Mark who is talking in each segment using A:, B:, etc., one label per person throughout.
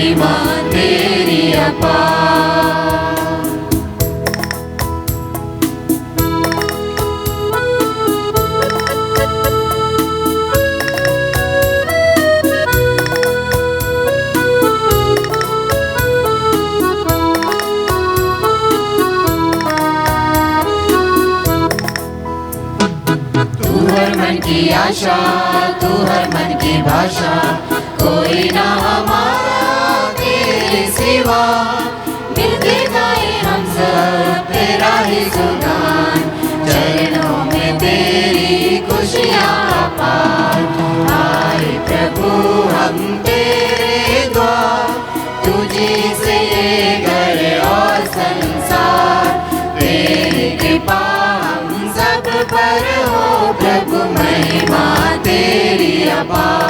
A: महिमा तेरी अपार। तू हर मन की आशा, तू हर मन की भाषा, कोई ना हमारा तेरे सिवा। मिलके गाए हम सब तेरा ही सुगान, चरणों में तेरी खुशियाँ अपार। आए प्रभु हम तेरे द्वार, तुझी से ये घर और संसार। तेरी कृपा हम सब पर हो प्रभु, महिमा तेरी अपार।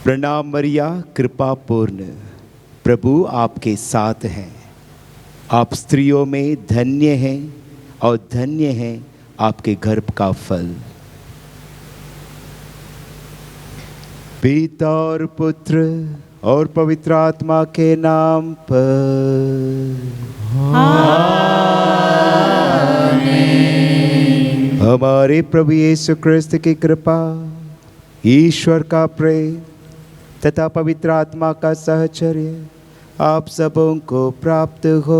B: प्रणाम मरिया, कृपा पूर्ण, प्रभु आपके साथ हैं। आप स्त्रियों में धन्य हैं और धन्य है आपके गर्भ का फल। पिता और पुत्र और पवित्र आत्मा के नाम पर आमीन। हमारे प्रभु यीशु क्रिस्त की कृपा, ईश्वर का प्रेम तथा पवित्र आत्मा का सहचर्य आप सबों को प्राप्त हो।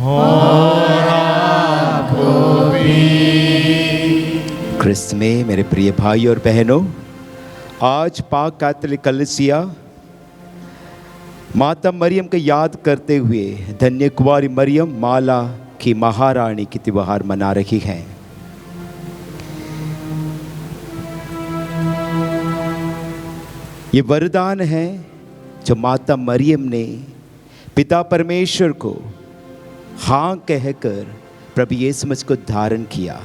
A: और आपको भी।
B: क्रिस्त में मेरे प्रिय भाई और बहनों, आज पाक कैथोलिक कलीसिया माता मरियम को याद करते हुए धन्य कुंवारी मरियम माला की महारानी की त्योहार मना रही है। ये वरदान है जो माता मरियम ने पिता परमेश्वर को हाँ कहकर प्रभु यीशु मसीह को धारण किया।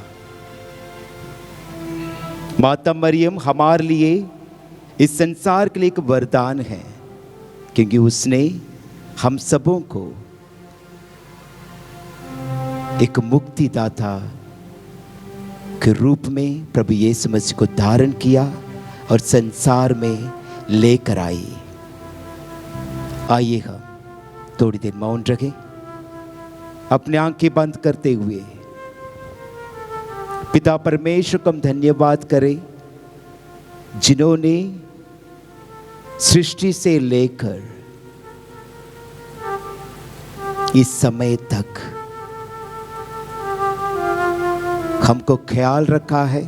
B: माता मरियम हमारे लिए इस संसार के लिए एक वरदान है, क्योंकि उसने हम सबों को एक मुक्तिदाता के रूप में प्रभु यीशु मसीह को धारण किया और संसार में लेकर आई। आइए हम थोड़ी देर मौन रखें, अपने आंखें बंद करते हुए पिता परमेश्वर को हम धन्यवाद करें, जिन्होंने सृष्टि से लेकर इस समय तक हमको ख्याल रखा है,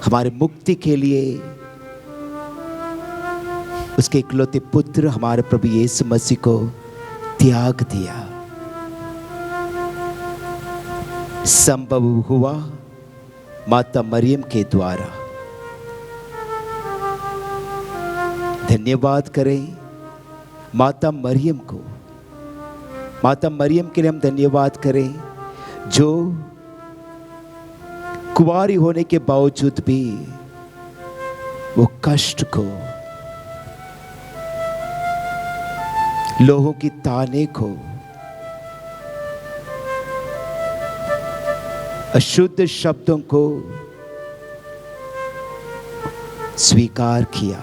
B: हमारे मुक्ति के लिए उसके इकलौते पुत्र हमारे प्रभु यीशु मसीह को त्याग दिया। संभव हुआ माता मरियम के द्वारा। धन्यवाद करें माता मरियम को। माता मरियम के लिए हम धन्यवाद करें, जो कुंवारी होने के बावजूद भी वो कष्ट को, लोगों की ताने को, अशुद्ध शब्दों को स्वीकार किया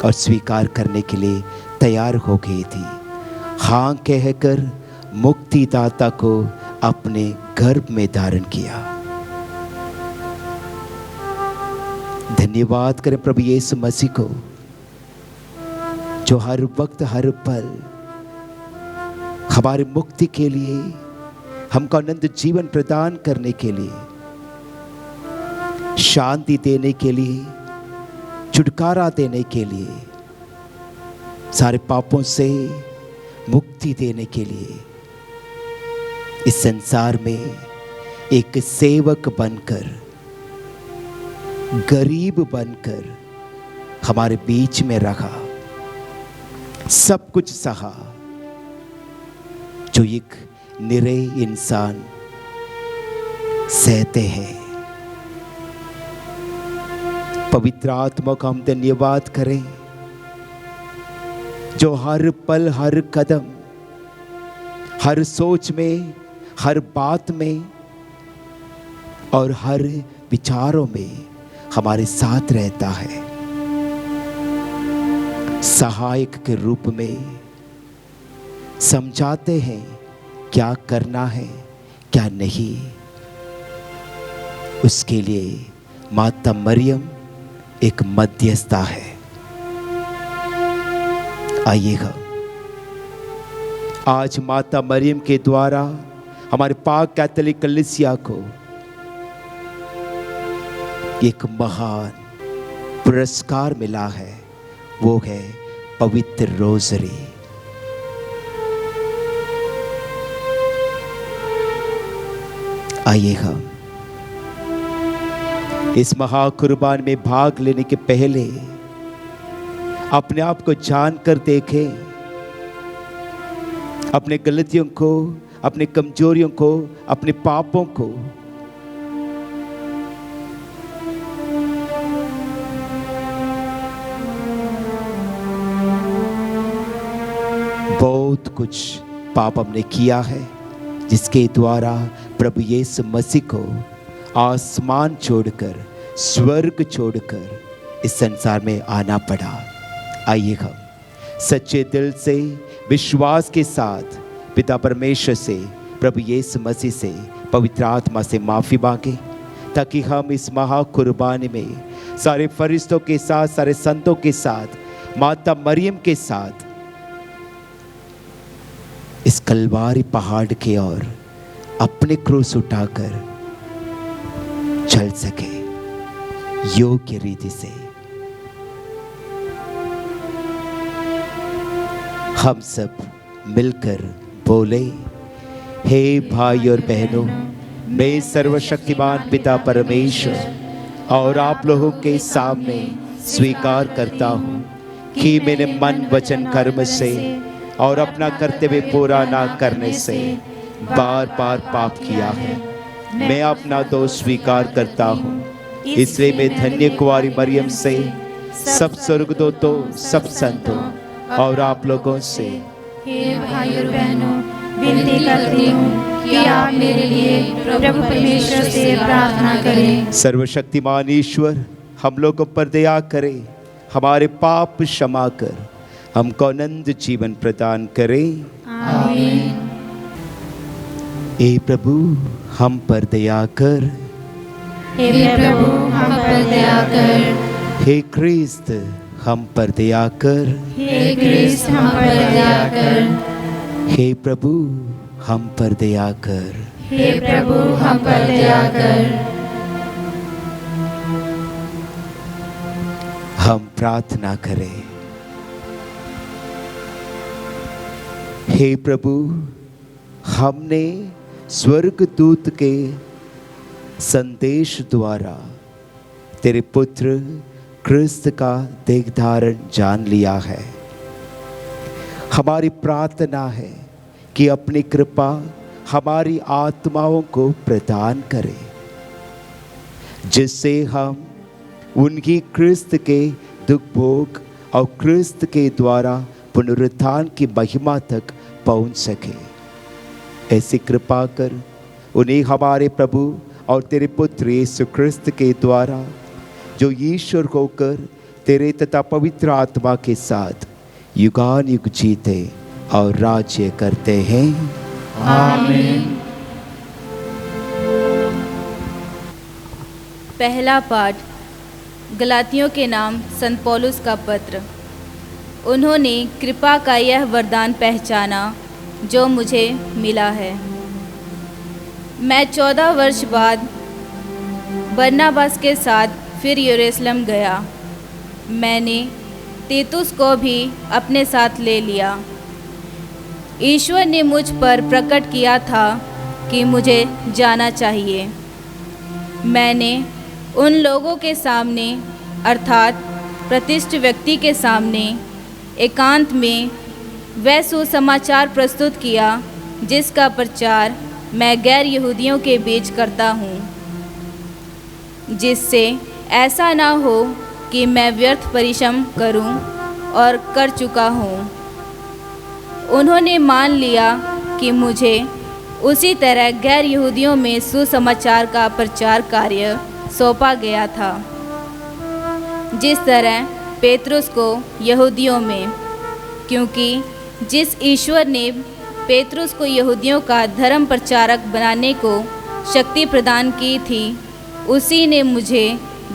B: और स्वीकार करने के लिए तैयार हो गई थी। हाँ कहकर मुक्तिदाता को अपने गर्भ में धारण किया। धन्यवाद करें प्रभु यीशु मसीह को, जो हर वक्त हर पल हमारी मुक्ति के लिए, हमको अनंत जीवन प्रदान करने के लिए, शांति देने के लिए, छुटकारा देने के लिए, सारे पापों से मुक्ति देने के लिए इस संसार में एक सेवक बनकर, गरीब बनकर हमारे बीच में रहा, सब कुछ सहा, जो एक निरे इंसान सहते हैं। पवित्र आत्मा का हम धन्यवाद करें, जो हर पल हर कदम हर सोच में, हर बात में और हर विचारों में हमारे साथ रहता है, सहायक के रूप में समझाते हैं क्या करना है क्या नहीं। उसके लिए माता मरियम एक मध्यस्थता है। आइएगा आज माता मरियम के द्वारा हमारे पाक कैथोलिक कलीसिया को एक महान पुरस्कार मिला है, वो है पवित्र रोज़री। आइएगा इस महाकुर्बान में भाग लेने के पहले अपने आप को जानकर देखें, अपने गलतियों को, अपने कमजोरियों को, अपने पापों को। बहुत कुछ पाप हमने किया है जिसके द्वारा प्रभु यीशु मसीह को आसमान छोड़कर, स्वर्ग छोड़कर इस संसार में आना पड़ा। आइएगा सच्चे दिल से, विश्वास के साथ पिता परमेश्वर से, प्रभु यीशु मसीह से, पवित्र आत्मा से माफ़ी मांगे, ताकि हम इस महाकुर्बानी में सारे फरिश्तों के साथ, सारे संतों के साथ, माता मरियम के साथ इस कलवारी पहाड़ के ओर अपने क्रूस उठाकर चल सके योग्य रीति से। हम सब मिलकर बोले, हे भाई और बहनों, मैं सर्वशक्तिमान पिता परमेश्वर और आप लोगों के सामने स्वीकार करता हूँ कि मैंने मन, वचन, कर्म से और अपना कर्तव्य पूरा ना करने से बार बार पाप किया है। मैं अपना दोष स्वीकार करता हूँ, इसलिए मैं धन्य कुंवारी मरियम से, सब स्वर्गदूतों, सब संतों और आप लोगों से,
A: हे भाई और बहनों, विनती करती हूँ कि आप मेरे लिए प्रभु परमेश्वर से प्रार्थना करें।
B: सर्वशक्तिमान ईश्वर हम लोगों पर दया करे, हमारे पाप क्षमा कर हमको अनंत जीवन प्रदान करे।
A: आमीन।
B: हे प्रभु हम पर दया कर,
A: हे प्रभु हम पर दया कर,
B: हे क्रिस्त हम पर दया कर,
A: हे क्रिस्त हम पर दया कर,
B: हे प्रभु हम पर दया कर,
A: हे प्रभु हम पर दया कर।
B: हम प्रार्थना करें। हे प्रभु, हमने स्वर्गदूत के संदेश द्वारा तेरे पुत्र क्रिस्त का देह धारण जान लिया है। हमारी प्रार्थना है कि अपनी कृपा हमारी आत्माओं को प्रदान करे, जिससे हम उनकी क्रिस्त के दुख भोग और क्रिस्त के द्वारा पुनरुत्थान की महिमा तक पहुंच सके। ऐसी कृपा कर उन्हें हमारे प्रभु और तेरे पुत्र यीशु क्रिस्त के द्वारा, जो ईश्वर होकर तेरे तथा पवित्र आत्मा के साथ युगान युग जीते और राज्य करते हैं।
A: आमीन।
C: पहला पाठ गलातियों के नाम संत पौलुस का पत्र। उन्होंने कृपा का यह वरदान पहचाना जो मुझे मिला है। मैं 14 वर्ष बाद बरनबास के साथ फिर यरूशलेम गया। मैंने तीतुस को भी अपने साथ ले लिया। ईश्वर ने मुझ पर प्रकट किया था कि मुझे जाना चाहिए। मैंने उन लोगों के सामने अर्थात प्रतिष्ठित व्यक्ति के सामने एकांत में वह सुसमाचार प्रस्तुत किया जिसका प्रचार मैं गैर यहूदियों के बीच करता हूँ, जिससे ऐसा ना हो कि मैं व्यर्थ परिश्रम करूं और कर चुका हूं। उन्होंने मान लिया कि मुझे उसी तरह गैर यहूदियों में सुसमाचार का प्रचार कार्य सौंपा गया था, जिस तरह पेतरुस को यहूदियों में, क्योंकि जिस ईश्वर ने पेतरुस को यहूदियों का धर्म प्रचारक बनाने को शक्ति प्रदान की थी, उसी ने मुझे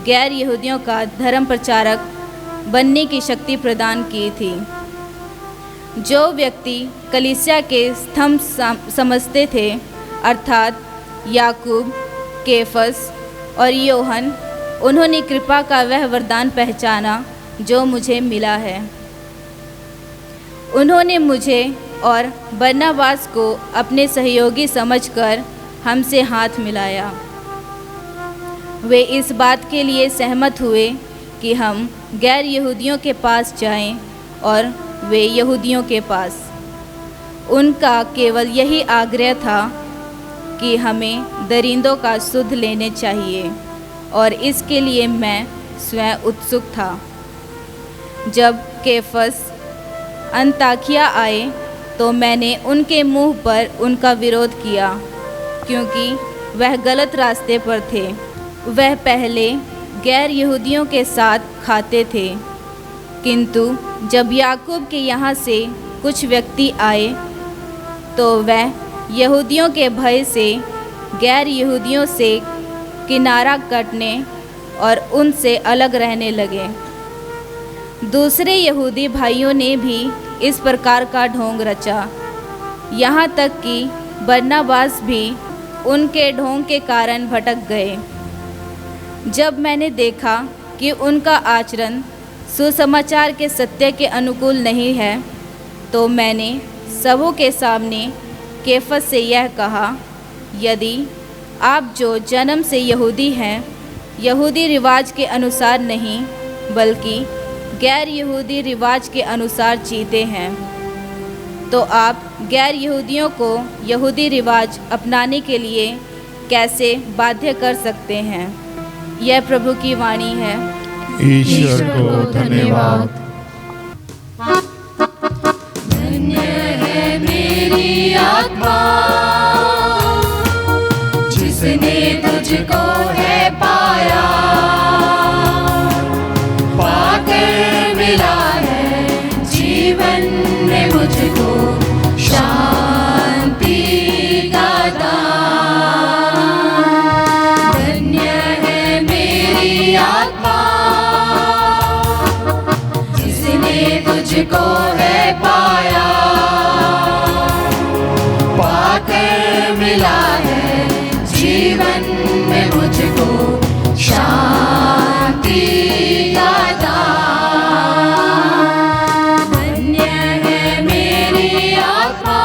C: गैर यहूदियों का धर्म प्रचारक बनने की शक्ति प्रदान की थी। जो व्यक्ति कलीसिया के स्तंभ समझते थे, अर्थात याकूब, केफस और योहन, उन्होंने कृपा का वह वरदान पहचाना जो मुझे मिला है। उन्होंने मुझे और बरनबास को अपने सहयोगी समझकर हमसे हाथ मिलाया। वे इस बात के लिए सहमत हुए कि हम गैर यहूदियों के पास जाएं और वे यहूदियों के पास। उनका केवल यही आग्रह था कि हमें दरिंदों का सुध लेने चाहिए, और इसके लिए मैं स्वयं उत्सुक था। जब केफस अंताकिया आए तो मैंने उनके मुंह पर उनका विरोध किया, क्योंकि वह गलत रास्ते पर थे। वह पहले गैर यहूदियों के साथ खाते थे, किंतु जब याकूब के यहाँ से कुछ व्यक्ति आए तो वह यहूदियों के भय से गैर यहूदियों से किनारा कटने और उनसे अलग रहने लगे। दूसरे यहूदी भाइयों ने भी इस प्रकार का ढोंग रचा, यहाँ तक कि बरनबास भी उनके ढोंग के कारण भटक गए। जब मैंने देखा कि उनका आचरण सुसमाचार के सत्य के अनुकूल नहीं है, तो मैंने सबों के सामने केफस से यह कहा, यदि आप जो जन्म से यहूदी हैं, यहूदी रिवाज के अनुसार नहीं बल्कि गैर यहूदी रिवाज के अनुसार जीते हैं, तो आप गैर यहूदियों को यहूदी रिवाज अपनाने के लिए कैसे बाध्य कर सकते हैं। यह प्रभु की वाणी है।
D: ईश्वर को धन्यवाद।
A: धन्य है मेरी आत्मा जिसने तुझको है पाया, पाकर मिला है जीवन में मुझको शांति का दान। धन्य है मेरी आत्मा जिसने तुझको है पाया, पाकर मिला है जीवन में मुझको शांति का दान। धन्य है मेरी आत्मा।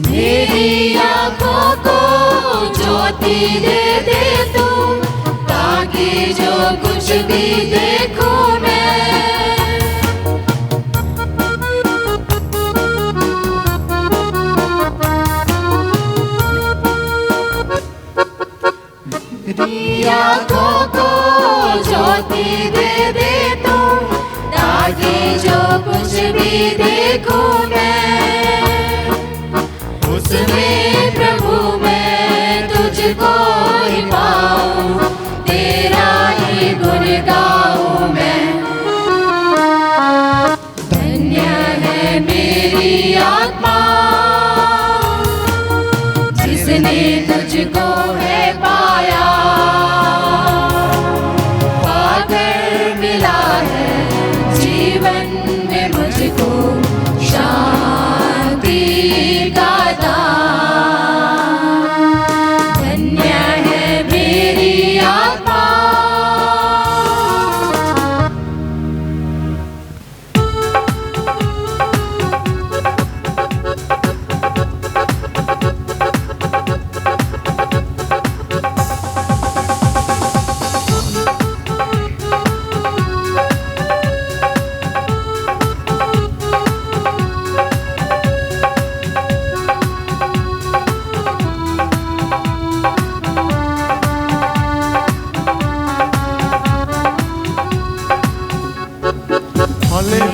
A: मेरी आँखों को ज्योति दे दे तू, ताकि जो कुछ भी देखूं मैं, मेरी आँखों को ज्योति दे दे तू, ताकि जो कुछ भी देखूं मैं, उसमें प्रभु मैं तुझको ही पाऊं, तेरा ही गुण गाऊं मैं। धन्य है मेरी आत्मा जिसने तुझको है पाया, पाकर मिला है जीवन में मुझको शांति का दान। धन्य है मेरी आत्मा।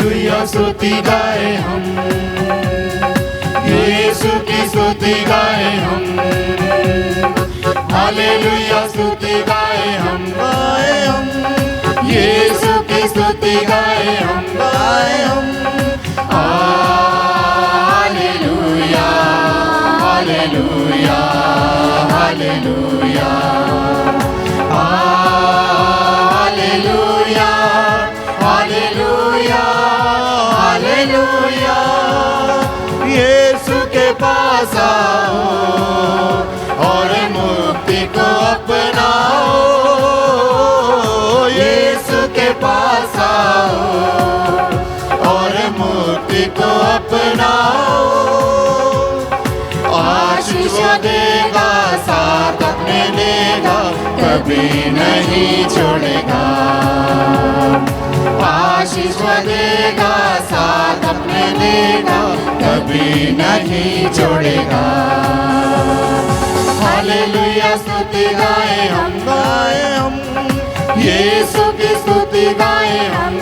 D: हालेलुया स्तुति गाए हम, यीशु की स्तुति गाए हम, हालेलुया स्तुति गाए हम, यीशु की स्तुति गाए हम, hallelujah hallelujah hallelujah hallelujah hallelujah hallelujah. Yeshu के पास आओ और मुक्ति को अपनाओ, यीशु के पास आओ और मुक्ति को अपनाओ। आशीष देगा, साथ अपने देगा, कभी नहीं छोड़ेगा। आशीष देगा, साथ अपने देगा, कभी नहीं छोड़ेगा। हालेलुया स्तुति गाए हम, यीशु की स्तुति गाए हम,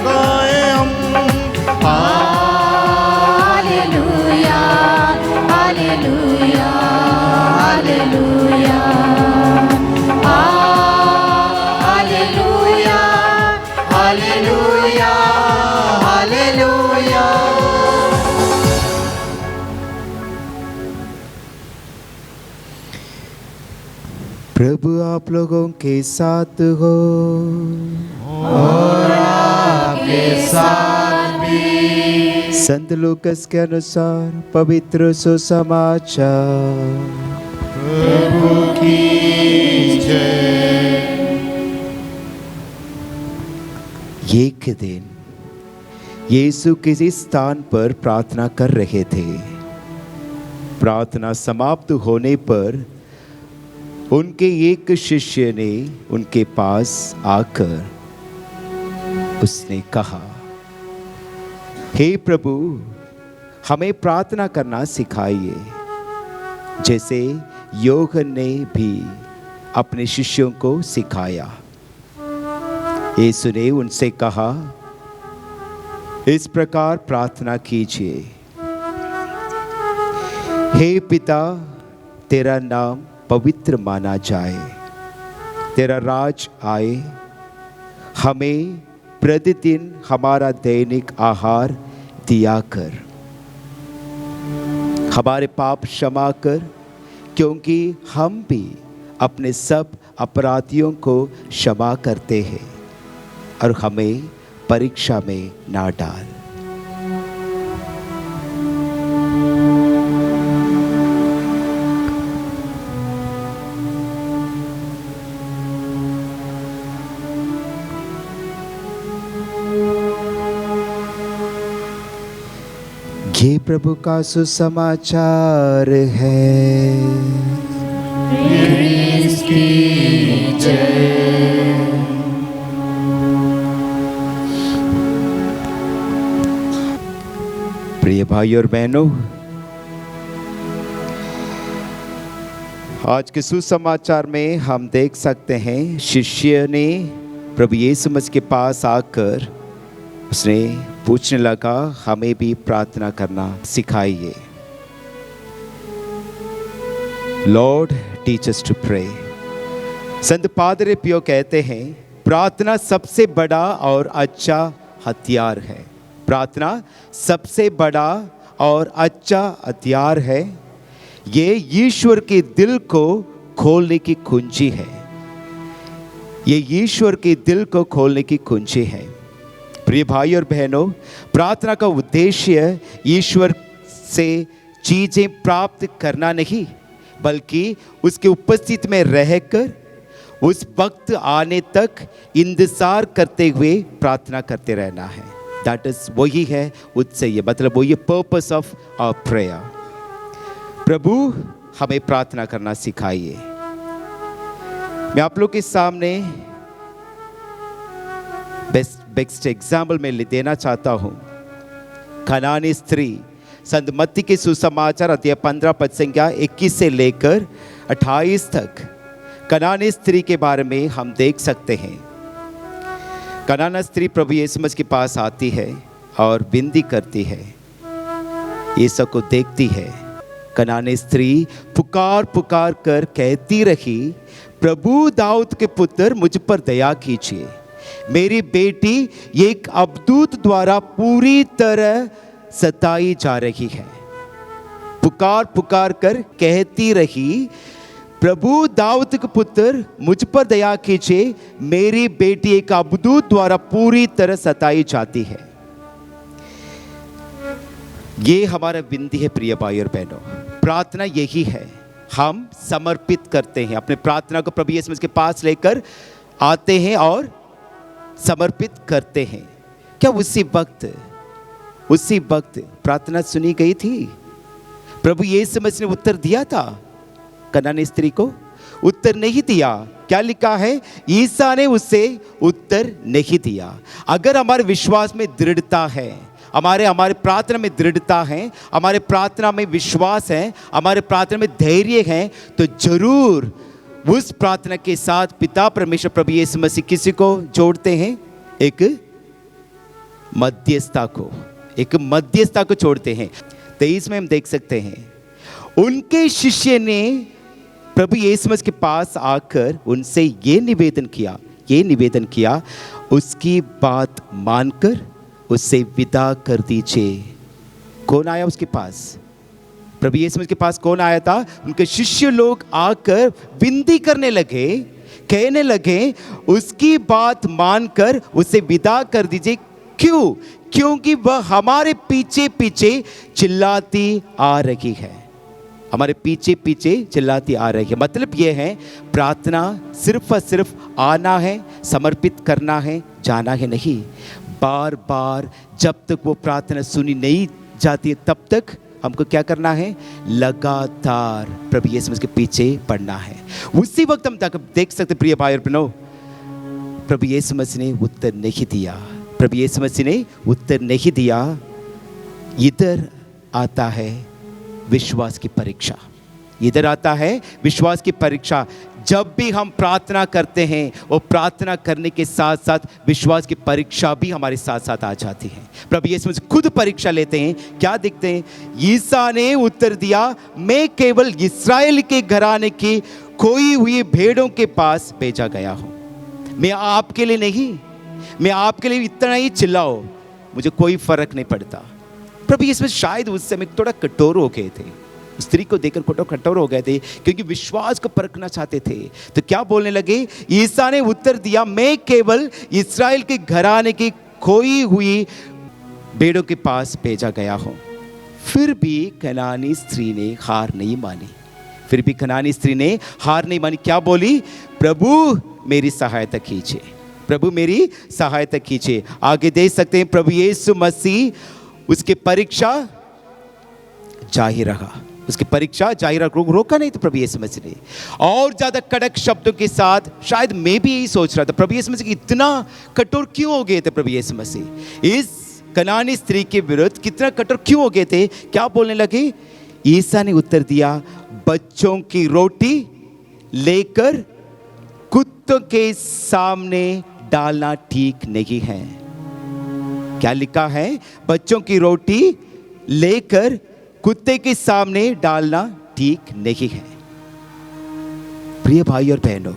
D: hallelujah hallelujah hallelujah hallelujah hallelujah hallelujah.
B: प्रभु आप लोगों के साथ हो
D: और आपके साथ भी।
B: संत लूकस के अनुसार पवित्र सुसमाचार।
D: प्रभु की जय।
B: एक दिन यीशु किसी स्थान पर प्रार्थना कर रहे थे। प्रार्थना समाप्त होने पर उनके एक शिष्य ने उनके पास आकर उसने कहा, हे प्रभु, हमें प्रार्थना करना सिखाइए, जैसे यूहन्ना ने भी अपने शिष्यों को सिखाया। यीशु ने उनसे कहा, इस प्रकार प्रार्थना कीजिए, हे पिता, तेरा नाम पवित्र माना जाए, तेरा राज आए, हमें प्रतिदिन हमारा दैनिक आहार दिया कर, हमारे पाप क्षमा कर, क्योंकि हम भी अपने सब अपराधियों को क्षमा करते हैं, और हमें परीक्षा में ना डाल। ये प्रभु का सुसमाचार है।
D: इसकी जय।
B: प्रिय भाई और बहनों, आज के सुसमाचार में हम देख सकते हैं शिष्य ने प्रभु यीशु मसीह के पास आकर उसने पूछने लगा, हमें भी प्रार्थना करना सिखाइए। Lord teach us to pray. संत पादरे पियो कहते हैं, प्रार्थना सबसे बड़ा और अच्छा हथियार है। प्रार्थना सबसे बड़ा और अच्छा हथियार है। ये ईश्वर के दिल को खोलने की कुंजी है। ये ईश्वर के दिल को खोलने की कुंजी है। प्रिय भाई और बहनों, प्रार्थना का उद्देश्य ईश्वर से चीजें प्राप्त करना नहीं, बल्कि उसके उपस्थिति में रहकर उस वक्त आने तक इंतजार करते हुए प्रार्थना करते रहना है। दैट इज वही है उद्देश्य, मतलब वही पर्पस ऑफ आवर प्रेयर। प्रभु हमें प्रार्थना करना सिखाइए। मैं आप लोग के सामने बेस्ट एग्जाम्पल में देना चाहता हूं। कनानी स्त्री, संत मत्ती के सुसमाचार अध्याय 15 पद संख्या 21 से लेकर 28 तक कनानी स्त्री के बारे में हम देख सकते हैं। कनाना स्त्री प्रभु यीशु मसीह के पास आती है। और विनती करती है। यीशु को देखती है। कनानी स्त्री पुकार पुकार कर कहती रही, प्रभु दाऊद के पुत्र मुझ पर दया कीजिए, मेरी बेटी एक अबदूत द्वारा पूरी तरह सताई जा रही है। पुकार पुकार कर कहती रही, प्रभु दाऊद के पुत्र मुझ पर दया कीजिए, मेरी बेटी एक अबदूत द्वारा पूरी तरह सताई जाती है। ये हमारा विनती है प्रिय भाई और बहनों। प्रार्थना यही है, हम समर्पित करते हैं अपने प्रार्थना को प्रभु यीशु मसीह के पास लेकर आते हैं और समर्पित करते हैं। क्या उसी वक्त प्रार्थना सुनी गई थी? प्रभु यीशु मसीह ने उत्तर दिया था? कनानी स्त्री को उत्तर नहीं दिया। क्या लिखा है? ईसा ने उसे उत्तर नहीं दिया। अगर हमारे विश्वास में दृढ़ता है, हमारे प्रार्थना में दृढ़ता है, हमारे प्रार्थना में विश्वास है, हमारे प्रार्थना में धैर्य है, तो जरूर उस प्रार्थना के साथ पिता परमेश्वर प्रभु यीशु मसीह किसी को जोड़ते हैं, एक मध्यस्थता को जोड़ते हैं। 23 में हम देख सकते हैं, उनके शिष्य ने प्रभु यीशु मसीह के पास आकर उनसे ये निवेदन किया, उसकी बात मानकर उससे विदा कर दीजिए। कौन आया उसके पास? प्रभु यीशु मसीह के पास कौन आया था? उनके शिष्य लोग आकर विनती करने लगे, कहने लगे, उसकी बात मानकर उसे विदा कर दीजिए। क्यों? क्योंकि वह हमारे पीछे पीछे चिल्लाती आ रही है। हमारे पीछे पीछे चिल्लाती आ रही है। मतलब यह है, प्रार्थना सिर्फ और सिर्फ आना है, समर्पित करना है, जाना है नहीं। बार बार जब तक वो प्रार्थना सुनी नहीं जाती तब तक हमको क्या करना है? लगातार प्रभु यीशु मसीह के पीछे पड़ना है। उसी वक्त हम तक देख सकते प्रिय भाई और बहनों, प्रभु यीशु मसीह ने उत्तर नहीं दिया। प्रभु यीशु मसीह ने उत्तर नहीं दिया। इधर आता है विश्वास की परीक्षा। इधर आता है विश्वास की परीक्षा। जब भी हम प्रार्थना करते हैं, वो प्रार्थना करने के साथ साथ विश्वास की परीक्षा भी हमारे साथ साथ आ जाती है। प्रभु यीशु मसीह खुद परीक्षा लेते हैं। क्या देखते हैं? ईसा ने उत्तर दिया, मैं केवल इस्राएल के घराने की खोई हुई भेड़ों के पास भेजा गया हूँ। मैं आपके लिए नहीं, मैं आपके लिए इतना ही चिल्लाओ, मुझे कोई फर्क नहीं पड़ता। प्रभु यीशु मसीह शायद उस समय थोड़ा कठोर हो गए थे, स्त्री को देखकर कठोर हो गए थे, क्योंकि विश्वास को परखना चाहते थे। तो क्या बोलने लगे? ईसा ने उत्तर दिया, मैं केवल इस्राएल के घराने की खोई हुई भेड़ों के पास भेजा गया हूं। फिर भी कनानी स्त्री ने हार नहीं मानी। क्या बोली? प्रभु मेरी सहायता कीजिए, प्रभु मेरी सहायता कीजिए। आगे देख सकते हैं, प्रभु यीशु मसीह उसकी परीक्षा जाहिर रहा। रोका नहीं तो प्रभु यीशु मसीह ने और ज्यादा कड़क शब्दों के साथ, शायद मैं भी यही सोच रहा था, प्रभु यीशु मसीह इतना कठोर क्यों हो गए थे? प्रभु यीशु मसीह इस कनानी स्त्री के विरुद्ध कितना कठोर क्यों हो गए थे? क्या बोलने लगे? ईसा ने उत्तर दिया, बच्चों की रोटी लेकर कुत्तों के सामने डालना ठीक नहीं है। क्या लिखा है? बच्चों की रोटी लेकर कुत्ते के सामने डालना ठीक नहीं है। प्रिय भाई और बहनों,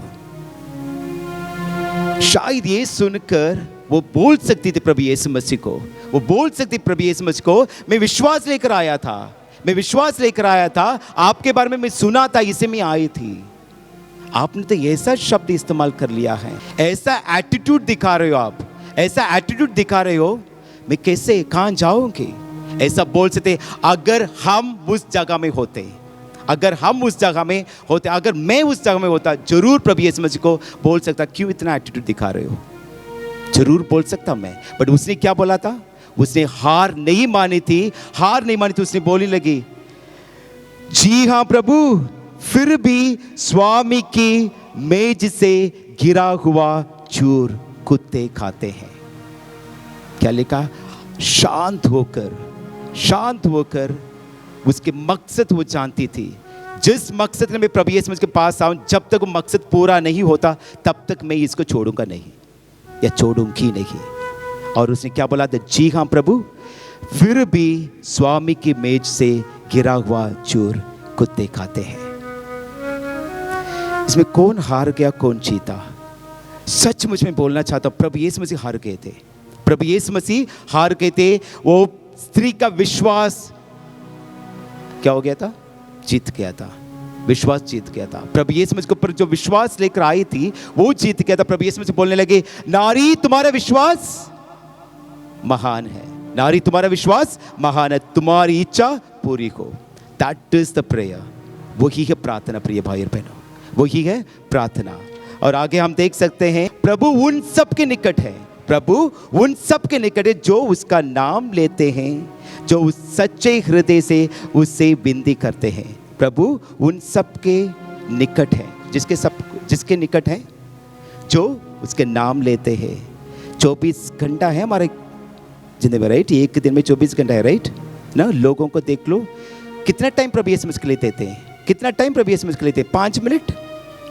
B: शायद ये सुनकर वो बोल सकती थी प्रभु यीशु मसीह को, मैं विश्वास लेकर आया था, आपके बारे में मैं सुना था, इसे मैं आई थी। आपने तो ऐसा शब्द इस्तेमाल कर लिया है, ऐसा एटीट्यूड दिखा रहे हो, मैं कैसे, कहां जाऊंगी? ऐसा बोल सकते। अगर हम उस जगह में होते, अगर मैं उस जगह में होता, जरूर प्रभु यीशु मसीह को बोल सकता, क्यों इतना एटीट्यूड दिखा रहे हो? जरूर बोल सकता मैं। बट उसने क्या बोला था? उसने हार नहीं मानी थी। उसने बोलने लगी, जी हाँ प्रभु, फिर भी स्वामी की मेज से गिरा हुआ चूर कुत्ते खाते हैं। क्या लिखा? शांत होकर उसके मकसद वो जानती थी। जिस मकसद में मैं प्रभु यीशु मसीह के पास आऊं, जब तक वो मकसद पूरा नहीं होता तब तक मैं इसको छोड़ूंगा नहीं या छोड़ूंगी नहीं। और उसने क्या बोला था? जी हाँ प्रभु, फिर भी स्वामी की मेज से गिरा हुआ चूर कुत्ते खाते हैं। इसमें कौन हार गया, कौन जीता? सच मुझ में बोलना चाहता हूं, प्रभु यीशु मसीह हार गए थे। प्रभु यीशु मसीह हार गए थे। वो स्त्री का विश्वास क्या हो गया था? जीत गया था। विश्वास जीत गया था। प्रभु यीशु मसीह के ऊपर जो विश्वास लेकर आई थी वो जीत गया था। प्रभु यीशु मसीह बोलने लगे, नारी तुम्हारा विश्वास महान है, नारी तुम्हारा विश्वास महान है, तुम्हारी इच्छा पूरी हो। That is the prayer. वही है प्रार्थना प्रिय भाई और बहनों, वही है प्रार्थना। और आगे हम देख सकते हैं, प्रभु उन सब के निकट है, प्रभु उन सब के निकट है जो उसका नाम लेते हैं, जो उस सच्चे हृदय से उससे विनती करते हैं। प्रभु उन सब के निकट है, जिसके निकट है, जो उसके नाम लेते हैं। 24 घंटा है हमारे जिंदगी में, राइट? एक दिन में 24 घंटा है, राइट ना? लोगों को देख लो, कितना टाइम प्रभु यीशु मसीह के लिए देते हैं? कितना टाइम प्रभु यीशु मसीह के लिए देते हैं? 5 मिनट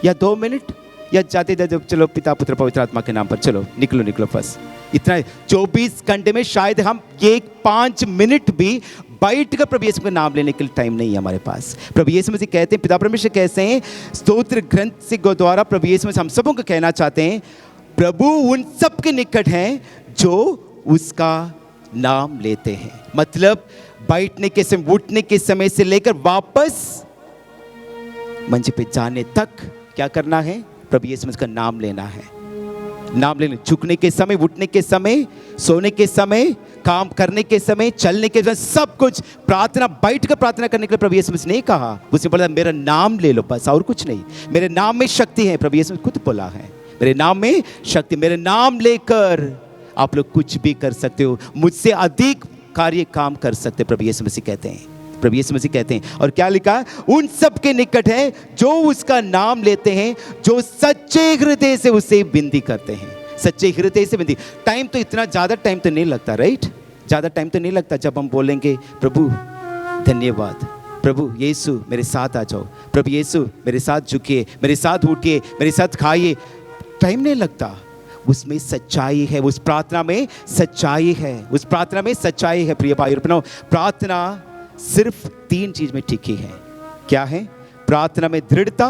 B: या 2 मिनट, या जाते जाते चलो पिता पुत्र पवित्र आत्मा के नाम पर चलो निकलो बस। इतना 24 घंटे में शायद हम ये 5 मिनट भी बैठ कर प्रभु यीशु का नाम लेने के लिए टाइम नहीं है हमारे पास। प्रभु यीशु मसीह कहते हैं, पिता परमेश्वर कहते हैं स्तोत्र ग्रंथ से द्वारा प्रभु यीशु मसीह हम सबों को कहना चाहते हैं, प्रभु उन सब के निकट हैं जो उसका नाम लेते हैं। मतलब बैठने के समय, उठने के समय से लेकर वापस मंच पे जाने तक क्या करना है? प्रभु यीशु मसीह का नाम लेना है। नाम लेने, झुकने के समय, उठने के समय, सोने के समय, काम करने के समय, चलने के समय, सब कुछ प्रार्थना, बैठ कर प्रार्थना करने के लिए प्रभु यीशु मसीह ने कहा। उसने बोला मेरा नाम ले लो बस, और कुछ नहीं। मेरे नाम में शक्ति है, प्रभु यीशु खुद बोला है, मेरे नाम में शक्ति। मेरे नाम लेकर आप लोग कुछ भी कर सकते हो, मुझसे अधिक कार्य काम कर सकते, प्रभु यीशु मसीह कहते हैं। प्रभु यीशु मसीह कहते हैं, और क्या लिखा है? उन सब के निकट है जो उसका नाम लेते हैं, जो सच्चे हृदय से उससे विनती करते हैं। सच्चे हृदय से विनती। टाइम तो इतना ज़्यादा टाइम तो नहीं लगता, राइट? ज़्यादा टाइम तो नहीं लगता जब हम बोलेंगे प्रभु धन्यवाद, प्रभु यीशु मेरे साथ आ जाओ, प्रभु यीशु मेरे साथ झुकिए, मेरे साथ उठिए, मेरे साथ खाइए। टाइम नहीं लगता। उसमें सच्चाई है, उस प्रार्थना में सच्चाई है, उस प्रार्थना में सच्चाई है। प्रिय भाई और बहनों, प्रार्थना सिर्फ 3 चीज में टिकी है। क्या है? प्रार्थना में दृढ़ता,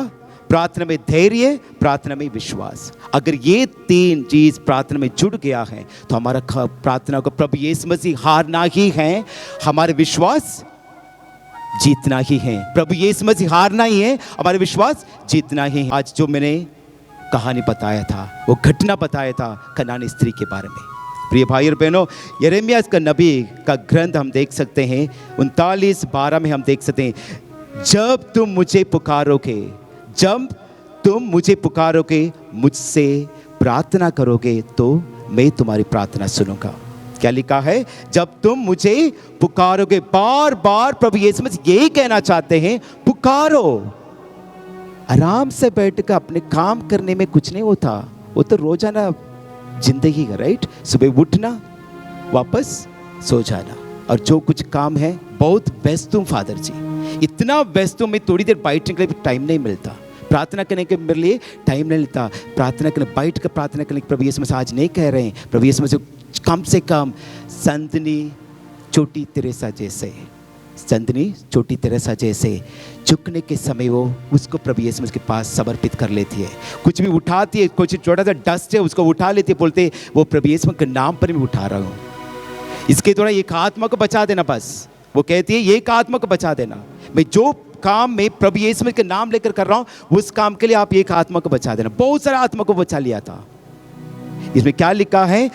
B: प्रार्थना में धैर्य, प्रार्थना में विश्वास। अगर ये 3 चीज प्रार्थना में जुड़ गया है तो हमारा प्रार्थना को प्रभु यीशु मसीह हारना ही है, हमारे विश्वास जीतना ही है। प्रभु यीशु मसीह हारना ही है, हमारे विश्वास जीतना ही है। आज जो मैंने कहानी बताया था, वो घटना बताया था कनानी स्त्री के बारे में। प्रिय भाई और बहनों, यिर्मयाह का नबी का ग्रंथ हम देख सकते हैं 39:12 में हम देख सकते हैं, जब तुम मुझे पुकारोगे, जब तुम मुझे पुकारोगे, मुझसे प्रार्थना करोगे तो मैं तुम्हारी प्रार्थना सुनूंगा। क्या लिखा है? जब तुम मुझे पुकारोगे। बार बार प्रभु यीशु मसीह यही कहना चाहते हैं, पुकारो। आराम से बैठकर अपने काम करने में कुछ नहीं होता, वो तो रोजाना जिंदगी का, राइट? सुबह उठना, वापस सो जाना, और जो कुछ काम है बहुत व्यस्त हूँ फादर जी, इतना व्यस्त हूँ, मैं थोड़ी देर बैठने के लिए टाइम नहीं मिलता, प्रार्थना करने के मेरे लिए टाइम नहीं मिलता। प्रार्थना करने, बैठ कर प्रार्थना करने के प्रभु यीशु मसीह आज नहीं कह रहे हैं। प्रभु यीशु मसीह कम से कम संतनी छोटी तेरेसा जैसे, संतनी छोटी तेरेसा जैसे झुकने के समय वो उसको प्रभु यीशु मसीह के पास समर्पित कर लेती है। कुछ भी उठाती है, कुछ छोटा सा डस्ट है उसको उठा लेती है, बोलते वो प्रभु यीशु मसीह के नाम पर मैं उठा रहा हूँ, इसके द्वारा एक आत्मा को बचा देना। बस वो कहती है एक आत्मा को बचा देना, मैं जो काम में प्रभु यीशु मसीह के नाम लेकर कर रहा हूँ उस काम के लिए आप एक आत्मा को बचा देना। बहुत सारा आत्मा को बचा लिया था। इसमें क्या लिखा है?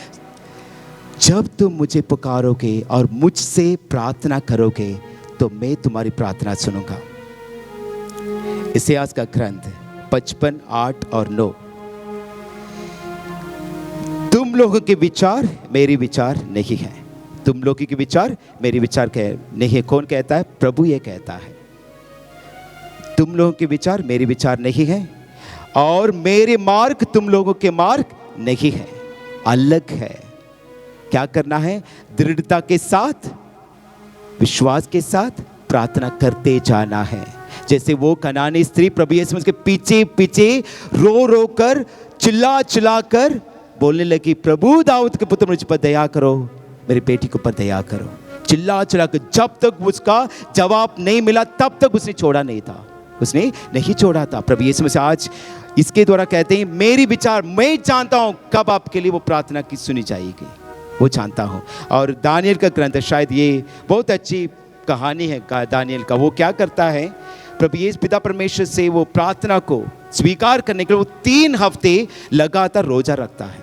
B: जब तुम मुझे पुकारोगे और मुझसे प्रार्थना करोगे तो मैं तुम्हारी प्रार्थना सुनूंगा। इतिहास का ग्रंथ 55, 8 और 9। तुम लोगों के विचार मेरे विचार नहीं है, तुम लोगों के विचार मेरे विचार नहीं है। कौन कहता है? प्रभु ये कहता है, तुम लोगों के विचार मेरे विचार नहीं है और मेरे मार्ग तुम लोगों के मार्ग नहीं है, अलग है। क्या करना है? दृढ़ता के साथ, विश्वास के साथ प्रार्थना करते जाना है। जैसे वो कनानी स्त्री प्रभु यीशु मसीह के पीछे पीछे रो रो कर, चिल्ला चिल्ला कर बोलने लगी, प्रभु दाऊद के पुत्र मुझ पर दया करो, मेरी बेटी के ऊपर दया करो। चिल्ला चिल्ला कर जब तक उसका जवाब नहीं मिला तब तक उसने छोड़ा नहीं था, उसने नहीं छोड़ा था। प्रभु यीशु मसीह आज इसके द्वारा कहते हैं, मेरी विचार मैं जानता हूं कब आपके लिए वो प्रार्थना की सुनी जाएगी, वो जानता हूं। और दानियल का ग्रंथ, शायद ये बहुत अच्छी कहानी है दानियल का। वो क्या करता है, प्रभु यीशु पिता परमेश्वर से वो प्रार्थना को स्वीकार करने के लिए वो 3 हफ्ते लगातार रोजा रखता है।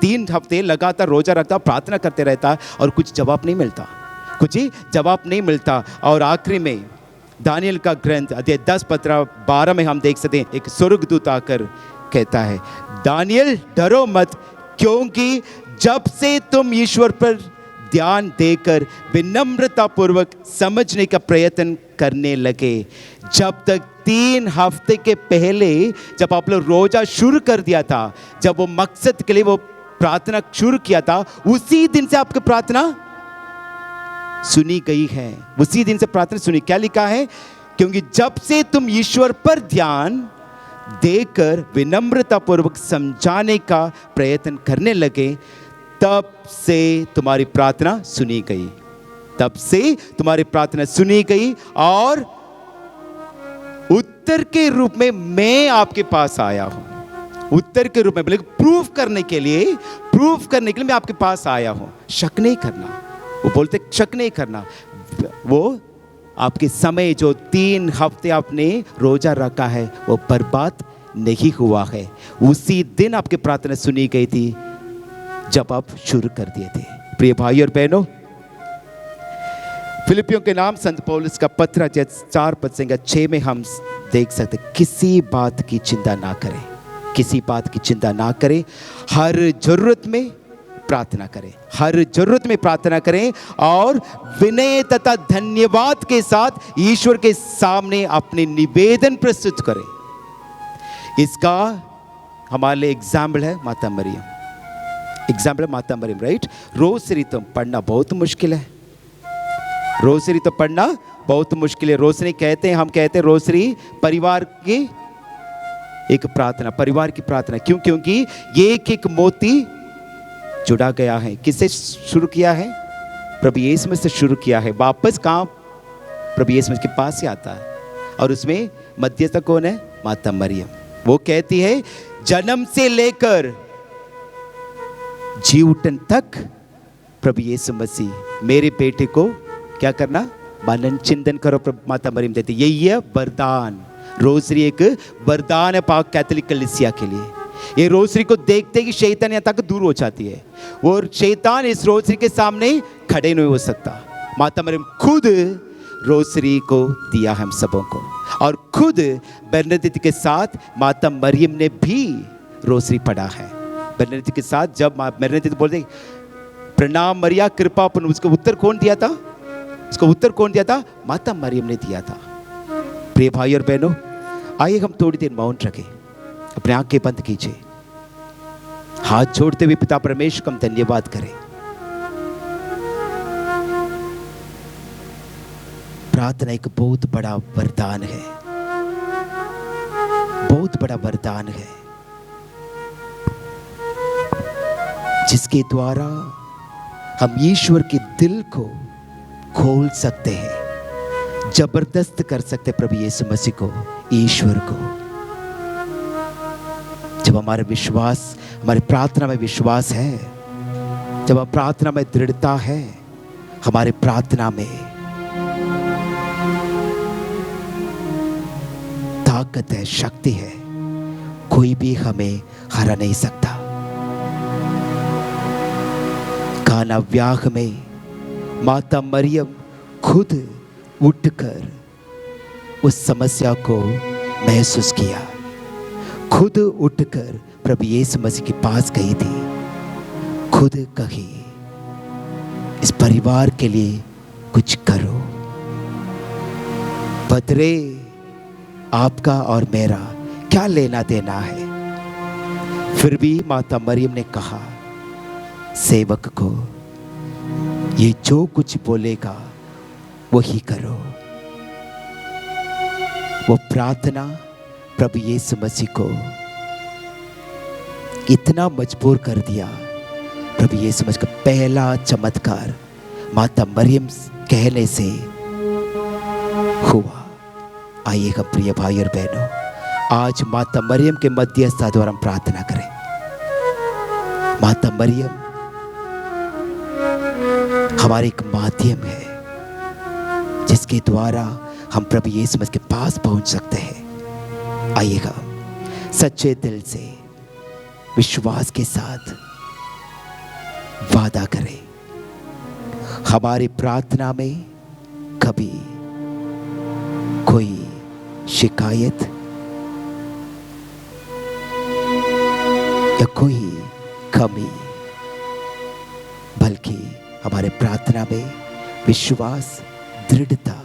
B: 3 हफ्ते लगातार रोजा रखता, प्रार्थना करते रहता और कुछ जवाब नहीं मिलता, कुछ ही जवाब नहीं मिलता। और आखिरी में दानियल का ग्रंथ अध्याय 10 15 12 में हम देख सकते हैं, एक स्वर्गदूत आकर कहता है, दानियल डरो मत, क्योंकि जब से तुम ईश्वर पर ध्यान देकर विनम्रता पूर्वक समझने का प्रयत्न करने लगे, जब तक 3 हफ्ते के पहले जब आप लोग रोजा शुरू कर दिया था, जब वो मकसद के लिए वो प्रार्थना शुरू किया था, उसी दिन से आपकी प्रार्थना सुनी गई है, उसी दिन से प्रार्थना सुनी। क्या लिखा है, क्योंकि जब से तुम ईश्वर पर ध्यान देकर विनम्रता पूर्वक समझाने का प्रयत्न करने लगे, तब से तुम्हारी प्रार्थना सुनी गई, तब से तुम्हारी प्रार्थना सुनी गई और उत्तर के रूप में मैं आपके पास आया हूं। उत्तर के रूप में, बल्कि प्रूफ करने के लिए मैं आपके पास आया हूं। शक नहीं करना, वो बोलते शक नहीं करना। वो आपके समय जो 3 हफ्ते आपने रोजा रखा है वो बर्बाद नहीं हुआ है, उसी दिन आपकी प्रार्थना सुनी गई थी जब आप शुरू कर दिए थे। प्रिय भाई और बहनों, फिलिपियों के नाम संत पौलुस का पत्र 4:6 में हम देख सकते, किसी बात की चिंता ना करें, किसी बात की चिंता ना करें, हर जरूरत में प्रार्थना करें, हर जरूरत में प्रार्थना करें और विनय तथा धन्यवाद के साथ ईश्वर के सामने अपने निवेदन प्रस्तुत करें। इसका हमारे लिए एग्जाम्पल है माता मरियम, राइट। रोज़री तो पढ़ना बहुत मुश्किल है, रोज़री तो पढ़ना बहुत मुश्किल है। रोज़री कहते हैं, हम कहते हैं रोज़री परिवार की एक प्रार्थना, परिवार की प्रार्थना। क्यों? क्योंकि एक एक मोती जुड़ा गया है। किससे शुरू किया है? प्रभु यीशु मसीह से शुरू किया है। वापस कहाँ? प्रभु यीशु मसीह के पास ही आता है। और उसमें मध्यस्थ कौन है? माता मरियम। वो कहती है जन्म से लेकर जी उठन तक प्रभु यीशु मसीह मेरे बेटे को क्या करना? मनन चिंतन करो। माता मरियम देती, यही है वरदान। रोज़री एक वरदान है पाक कैथोलिक कलीसिया के लिए। ये रोज़री को देखते कि शैतान यहाँ तक दूर हो जाती है, और शैतान इस रोज़री के सामने खड़े नहीं हो सकता। माता मरियम खुद रोज़री को दिया हम सबों को, और खुद बेर्नाडिक्ट के साथ माता मरियम ने भी रोज़री पढ़ा है। बेर्नाडिक्ट के साथ जब बेर्नाडिक्ट बोलते प्रणाम मरिया कृपा, उसको उत्तर कौन दिया था? उसको उत्तर कौन दिया था? माता मरियम ने दिया था। प्रिय भाई और बहनों, आइए हम थोड़ी देर मौन रखें, अपने आंखें बंद कीजिए, हाथ जोड़ते हुए पिता परमेश्वर को हम धन्यवाद करें। प्रार्थना एक बहुत बड़ा वरदान है, बहुत बड़ा वरदान है, जिसके द्वारा हम ईश्वर के दिल को खोल सकते हैं, जबरदस्त कर सकते प्रभु यीशु मसीह को, ईश्वर को। जब हमारे विश्वास, हमारे प्रार्थना में विश्वास है, जब हम प्रार्थना में दृढ़ता है, हमारे प्रार्थना में ताकत है, शक्ति है, कोई भी हमें हरा नहीं सकता। काना व्याह में माता मरियम खुद उठकर उस समस्या को महसूस किया, खुद उठकर प्रभु यीशु मसीह के पास गई थी, खुद कही इस परिवार के लिए कुछ करो। बदले आपका और मेरा क्या लेना देना है? फिर भी माता मरियम ने कहा सेवक को, ये जो कुछ बोलेगा वही करो। वो प्रार्थना प्रभु यीशु मसीह को इतना मजबूर कर दिया। प्रभु यीशु मसीह का पहला चमत्कार माता मरियम कहने से हुआ। आइएगा प्रिय भाई और बहनों, आज माता मरियम के मध्यस्थता द्वारा हम प्रार्थना करें। माता मरियम हमारे एक माध्यम है जिसके द्वारा हम प्रभु यीशु मसीह के पास पहुंच सकते हैं। आइएगा सच्चे दिल से विश्वास के साथ वादा करें, हमारी प्रार्थना में कभी कोई शिकायत या कोई कमी, बल्कि हमारे प्रार्थना में विश्वास, दृढ़ता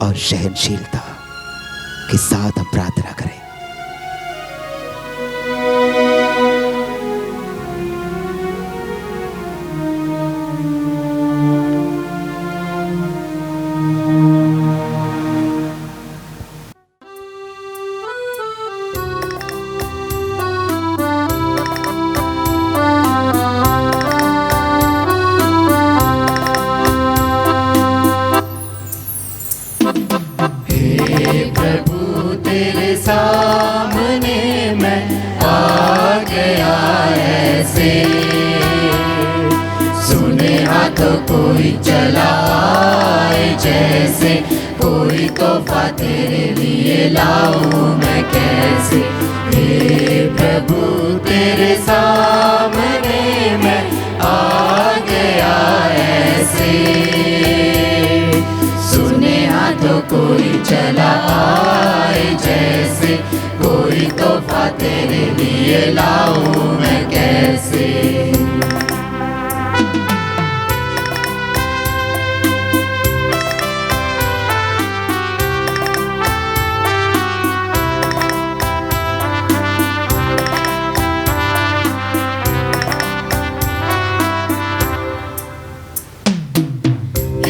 B: और सहनशीलता के साथ हम प्रार्थना करें।
D: सामने मैं आ गया ऐसे, सुने हाथों कोई चला आए जैसे, कोई तोहफा तेरे लिए लाऊं मैं कैसे। हे प्रभु तेरे सामने मैं आ गया ऐसे, सुने हाथों कोई चला आए जैसे, कोई तोहफा तेरे लिए लाऊं मैं कैसे।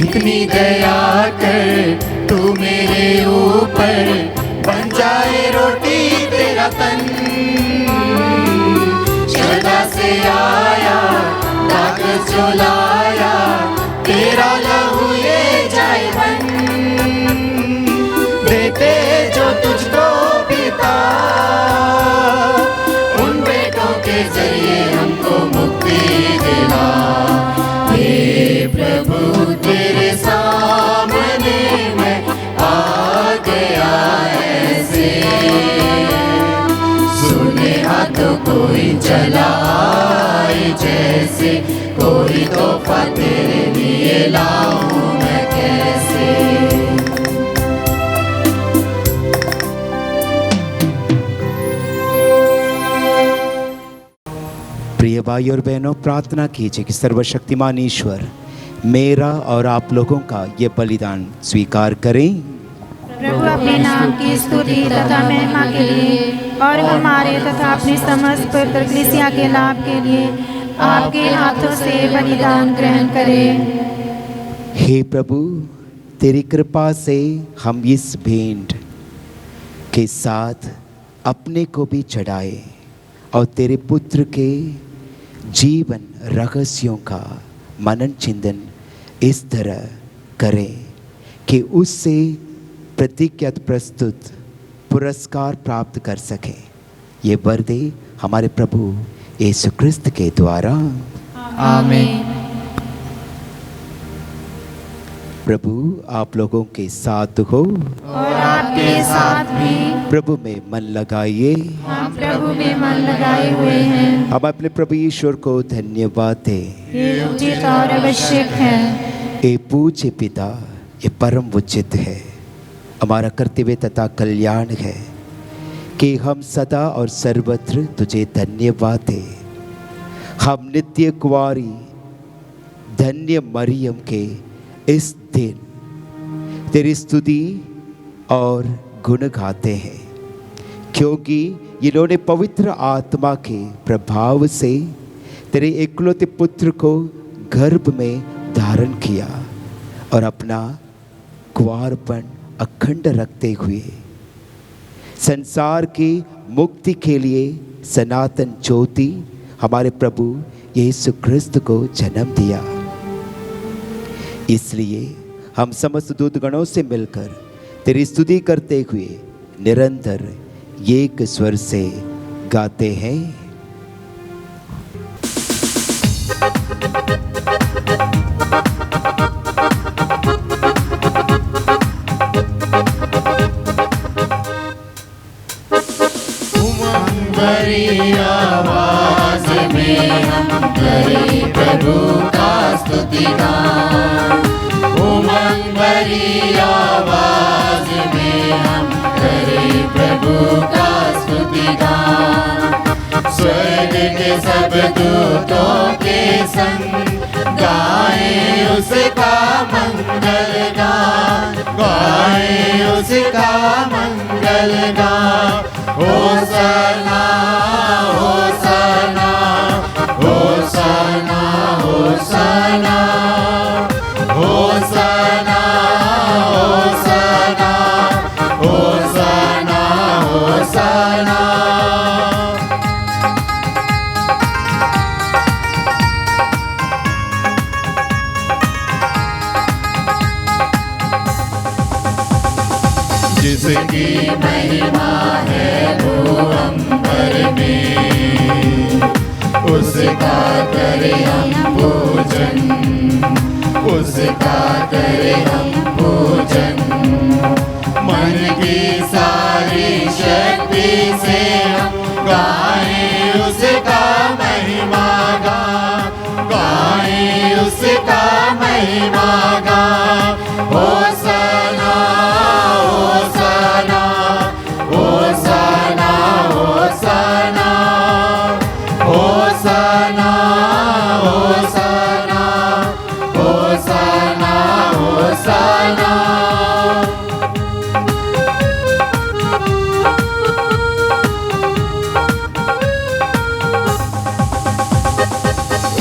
D: इतनी दया कर तू मेरे ऊपर, बन जाए रोटी तेरा तन, श्रद्धा से आया ताकत जो लाया, तेरा लहू ये जाए बन, देते जो तुझको पिता, उन बेटों के जरिए हमको मुक्ति देना। हे प्रभु तेरे सामने मैं आ गया ऐसे, सुने हाथों कोई चला आए जैसे, कोई तोहफा तेरे लिए लाऊं मैं कैसे।
B: प्रिय भाई और बहनों, प्रार्थना कीजिए कि सर्वशक्तिमान ईश्वर मेरा और आप लोगों का ये बलिदान स्वीकार करें।
A: प्रभु अपने नाम की स्तुति तथा महिमा के लिए और हमारे तथा अपनी समस्त पवित्र कलीसिया के लाभ के लिए आपके हाथों से बलिदान ग्रहण करें।
B: हे प्रभु, तेरी कृपा से हम इस भेंट के साथ अपने को भी चढ़ाए और तेरे पुत्र के जीवन रहस्यों का मनन चिंतन इस तरह करें कि उससे प्रतिज्ञात प्रस्तुत पुरस्कार प्राप्त कर सकें। ये वर दे हमारे प्रभु यीशु क्रिस्त के द्वारा,
A: आमीन।
B: प्रभु आप लोगों के साथ हो
A: और आपके साथ भी।
B: प्रभु में मन लगाइए।
A: हम प्रभु में मन लगाए हुए हैं।
B: हम अपने प्रभु ईश्वर को धन्यवाद दें।
A: ये उचित और आवश्यक है।
B: ये पूज्य पिता, ये परम उचित है, हमारा कर्तव्य तथा कल्याण है कि हम सदा और सर्वत्र तुझे धन्यवाद दें। हम नित्य कुंवारी धन्य मरियम के इस दिन तेरी स्तुति और गुण गाते हैं, क्योंकि इन्होंने पवित्र आत्मा के प्रभाव से तेरे एकलौते पुत्र को गर्भ में धारण किया और अपना कुंवारपन अखंड रखते हुए संसार की मुक्ति के लिए सनातन ज्योति हमारे प्रभु यीशु ख्रिस्त को जन्म दिया। इसलिए हम समस्त दूतगणों से मिलकर तेरी स्तुति करते हुए निरंतर एक स्वर से गाते हैं।
D: भरी आवाज में हम करें प्रभु का स्तुति गान। उमंग भरी आवाज में हम करें प्रभु का स्तुति गान। स्वर्ग के सब दूतों के संग गाएं उसका मंगल गान, गाएं उसका मंगल गान। होसना होसना होसना होसना होसना होसना होसना होसना। जिसकी महिमा है भूअंबर में, उसका करे हम पूजन, उसका करे हम पूजन। मन की सारी शक्ति से हम गाएं उसका महिमा गान, गाएं उसका महिमा गान। होसना होसना होसना होसना होसना होसना होसना होसना।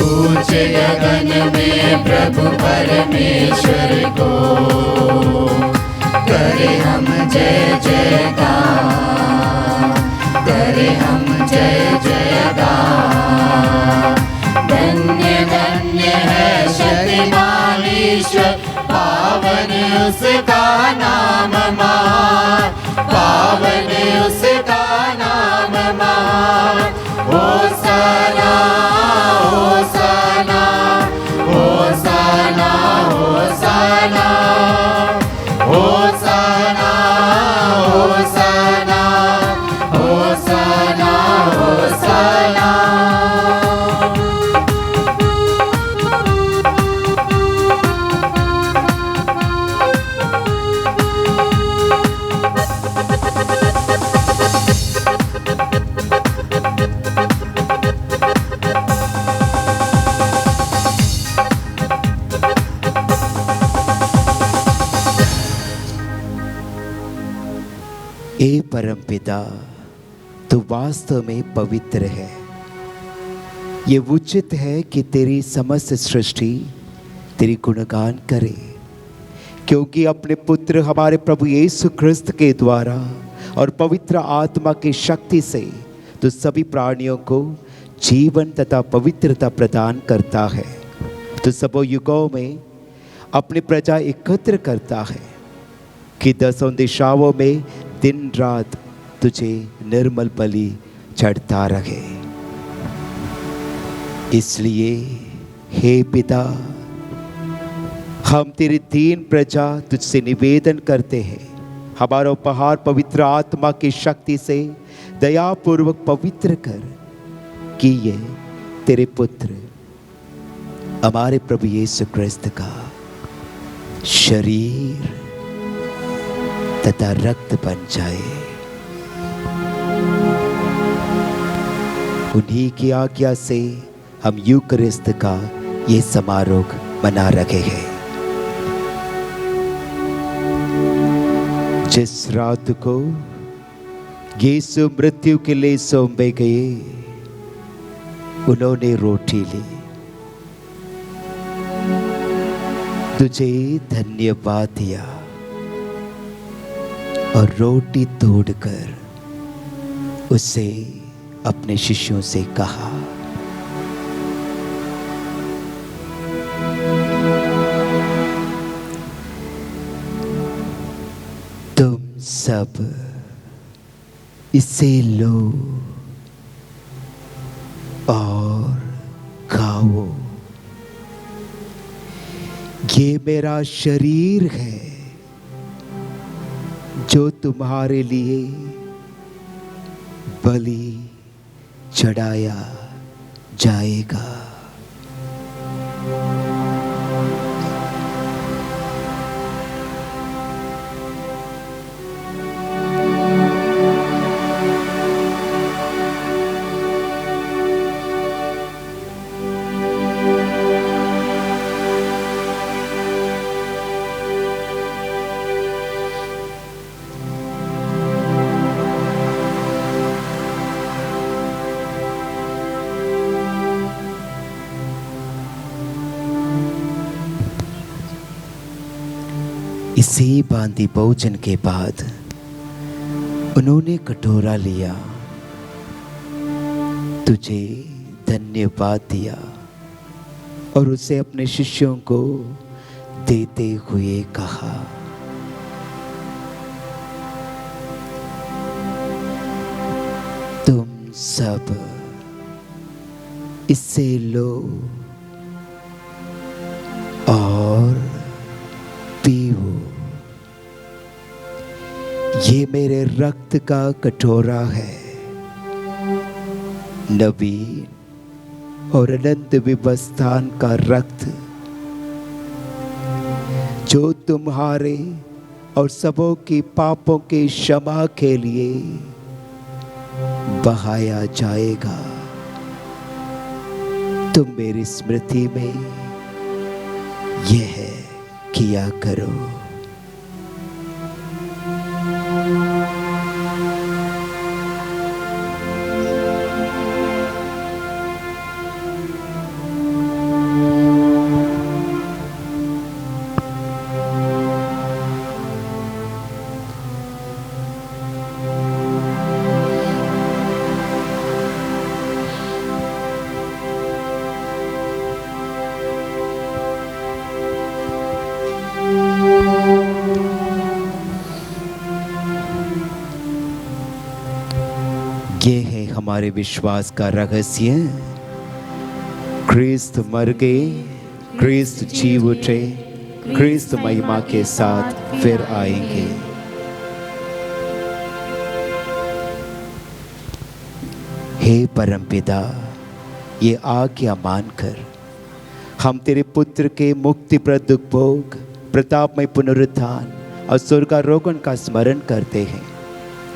D: ऊंचे गगन में प्रभु परमेश्वर को करे हम जय जयकार, करे हम जय जयकार। धन्य धन्य है शक्तिमान ईश्वर, पावन उसका नाम महान, पावन उसका नाम महान। होसना होसना होसना होसना होसना होसना होसना होसना।
B: हे परमपिता, तू वास्तव में पवित्र है। ये उचित है कि तेरी समस्त सृष्टि तेरी गुणगान करे, क्योंकि अपने पुत्र हमारे प्रभु यीशु ख्रिस्त के द्वारा और पवित्र आत्मा की शक्ति से तो सभी प्राणियों को जीवन तथा पवित्रता प्रदान करता है। तो सबों युगों में अपनी प्रजा एकत्र करता है कि 10 दिशाओं में दिन रात तुझे निर्मल बलि चढ़ता रहे। इसलिए हे पिता, हम तेरी दीन प्रजा तुझसे निवेदन करते हैं, हमारा उपहार पवित्र आत्मा की शक्ति से दयापूर्वक पवित्र कर, कि ये तेरे पुत्र हमारे प्रभु यीशु ख्रिस्त का शरीर तथा रक्त बन जाए। उन्हीं की आज्ञा से हम यूकरिस्त का ये समारोह मना रहे हैं। जिस रात को यीशु मृत्यु के लिए सौंपे गए, उन्होंने रोटी ली, तुझे धन्यवाद दिया और रोटी तोड़कर उसे अपने शिष्यों से कहा, तुम सब इसे लो और खाओ। ये मेरा शरीर है जो तुम्हारे लिए बलि चढ़ाया जाएगा। इसी बांधी भोजन के बाद उन्होंने कटोरा लिया, तुझे धन्यवाद दिया और उसे अपने शिष्यों को देते हुए कहा, तुम सब इससे लो और पीओ। ये मेरे रक्त का कटोरा है, नवीन और अनंत विवस्थान का रक्त, जो तुम्हारे और सबों की पापों के क्षमा के लिए बहाया जाएगा। तुम मेरी स्मृति में यह किया करो। ये है हमारे विश्वास का रहस्य। क्रिस्त मर गए, क्रिस्त जी उठे, क्रिस्त महिमा के साथ फिर आएंगे। हे परमपिता, ये आज्ञा मानकर हम तेरे पुत्र के मुक्तिप्रद उपभोग, प्रतापमय पुनरुत्थान और स्वर्गारोहण का स्मरण करते हैं